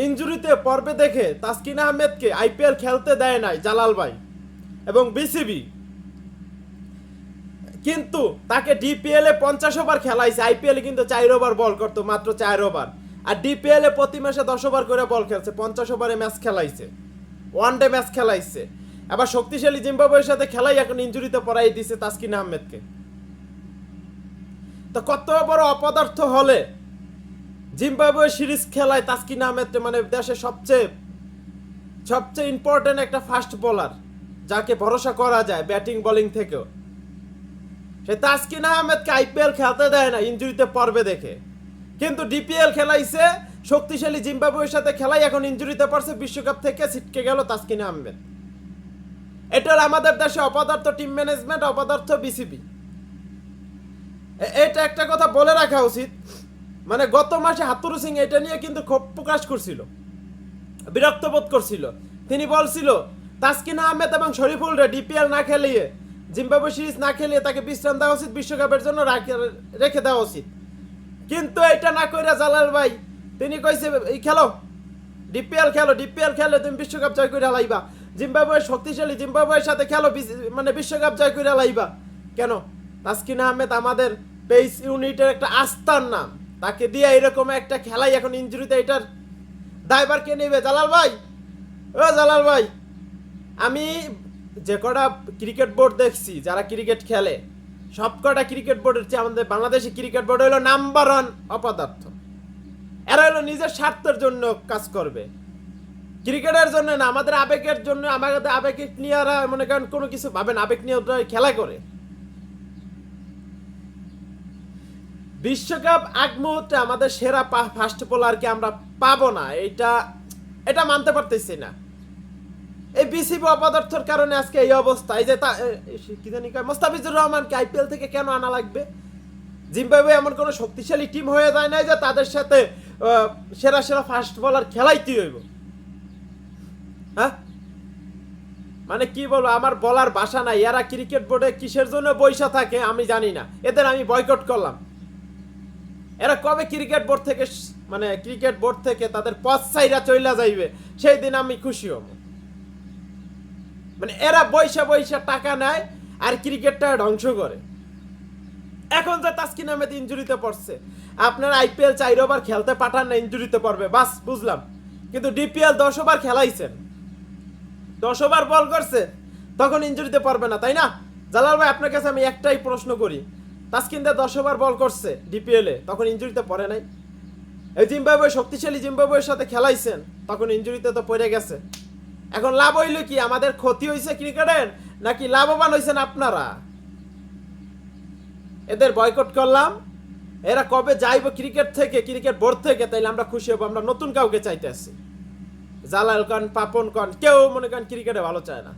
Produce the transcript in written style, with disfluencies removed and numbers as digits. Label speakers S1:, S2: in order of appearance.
S1: ইনজুরিতে পড়বে দেখে তাসকিন আহমেদকে আইপিএল খেলতে দেয় নাই জালাল ভাই এবং বিসিবি, কিন্তু তাকে ডিপিএল এ 50 ওভার খেলাইছে। আইপিএল কিন্তু 4 ওভার বল করতো, মাত্র 4 ওভার। আর ডিপিএল এ প্রতি মাসে 10 ওভার করে বল খেলছে, 50 ওভারে ম্যাচ খেলাইছে, ওয়ানডে ম্যাচ খেলাইছে। আবার শক্তিশালী জিম্বাবুয়ের সাথে খেলাই এখন ইনজুরিতে পড়াই দিছে তাসকিন আহমেদকে। তো কত বড় অপদার্থ হলে জিম্বাবুয়ে সিরিজ খেলায় তাসকিন আহমেদ, মানে দেশের সবচেয়ে ইম্পর্টেন্ট একটা ফাস্ট বোলার, যাকে ভরসা করা যায় ব্যাটিং বোলিং থেকেও, সে তাসকিন আহমেদকে আইপিএল খেলতে দেয় না ইনজুরিতে পড়বে দেখে। কিন্তু ডিপিএল খেলাইছে, শক্তিশালী জিম্বাবুয়ের সাথে খেলাই এখন ইনজুরিতে পড়ছে, বিশ্বকাপ থেকে ছিটকে গেল তাসকিন আহমেদ। এটা আমাদের দেশে অপদার্থ টিম ম্যানেজমেন্ট, অপদার্থ বিসিবি। এটা একটা কথা বলে রাখা উচিত, মানে গত মাসে হাতুরু সিং এটা নিয়ে কিন্তু ক্ষোভ প্রকাশ করছিল, বিরক্ত বোধ করছিল। তিনি বলছিল তাসকিন আহমেদ এবং শরীফুল রে ডিপিএল না খেলিয়ে, জিম্বাবুয়ে সিরিজ না খেলিয়ে তাকে বিশ্রাম দেওয়া উচিত, বিশ্বকাপের জন্য রেখে দেওয়া উচিত। কিন্তু এটা না কইরা জালাল ভাই তিনি কইছে এই খেলো, ডিপিএল খেলে তুমি বিশ্বকাপ জয় করে লাইবা, জিম্বাবুয়ে শক্তিশালী জিম্বাবুয়ের সাথে খেলো, মানে বিশ্বকাপ জয় করে লাইবা। কেন? তাসকিন আহমেদ আমাদের পেস ইউনিটের একটা আস্থার নাম, তাকে দিয়ে এরকম একটা খেলাই এখন ইনজুরিতে, এটার দায়ভার কে নেবে? জালাল ভাই, ও জালাল ভাই, আমি যে কটা ক্রিকেট বোর্ড দেখছি যারা ক্রিকেট খেলে, সব কটা ক্রিকেট বোর্ডের চেয়ে আমাদের বাংলাদেশি ক্রিকেট বোর্ড হলো নাম্বার 1 অপদার্থ। এরা হলো নিজের স্বার্থের জন্য কাজ করবে, ক্রিকেটের জন্য না, আমাদের আবেগের জন্য। আমাদের আবেগ নিয়ে এরা মনে করেন কোনো কিছু ভাবেন, আবেগ নিয়ে ওরা খেলা করে। বিশ্বকাপ আগ মুহূর্তে আমাদের সেরা ফাস্ট বোলারকে আমরা পাবো না, এটা মানতে পারতেছি না। এই বিসিবি অপদার্থের কারণে আজকে এই অবস্থা। এই যে কি জানি মোস্তাফিজুর রহমানকে আইপিএল থেকে কেন আনা লাগবে? জিম্বাবুয়ে এমন কোনো শক্তিশালী টিম হয়ে যায় না যে তাদের সাথে সেরা ফাস্ট বোলার খেলাইতে হইব। হ্যাঁ, মানে কি বলবো, আমার বলার ভাষা নাই। এরা ক্রিকেট বোর্ডে কিসের জন্য বৈশা থাকে আমি জানি না, এদের আমি বয়কট করলাম। এরা কবে ক্রিকেট বোর্ড থেকে তাদের পথ ছাইরা চইলা যাইবে, সেই দিন আমি খুশি হব। মানে এরা বৈশা টাকা নেয় আর ক্রিকেটটা ধ্বংস করে। এখন যে তাসকিন আহমেদ ইনজুরিতে পড়ছে, আপনারা আইপিএল 4 ওভার খেলতে পাঠান না, ইনজুরিতে পড়বে, বাস বুঝলাম। কিন্তু ডিপিএল 10 ওভার খেলাইছেন, 10 ওভার বল করছে, তখন ইনজুরিতে পড়বে না, তাই না? জালাল ভাই, আপনার কাছে আমি একটাই প্রশ্ন করি, তাসকিন দা 10 ওভার বল করছে ডিপিএল এ, তখন ইনজুরিতে পড়ে নাই? এই জিম্বাবুয়ে শক্তিশালী জিম্বাবুয়ের সাথে খেলাইছেন, তখন ইনজুরিতে তো পড়ে গেছে। এখন লাভ হইল কি? আমাদের ক্ষতি হয়েছে ক্রিকেটের, নাকি লাভবান হয়েছেন আপনারা? এদের বয়কট করলাম। এরা কবে যাইবো ক্রিকেট বোর্ড থেকে, তাইলে আমরা খুশি হবো। আমরা নতুন কাউকে চাইতে আসছি। জালাল খান, পাপন খান, কেউ মনে করেন ক্রিকেটে ভালো চায় না।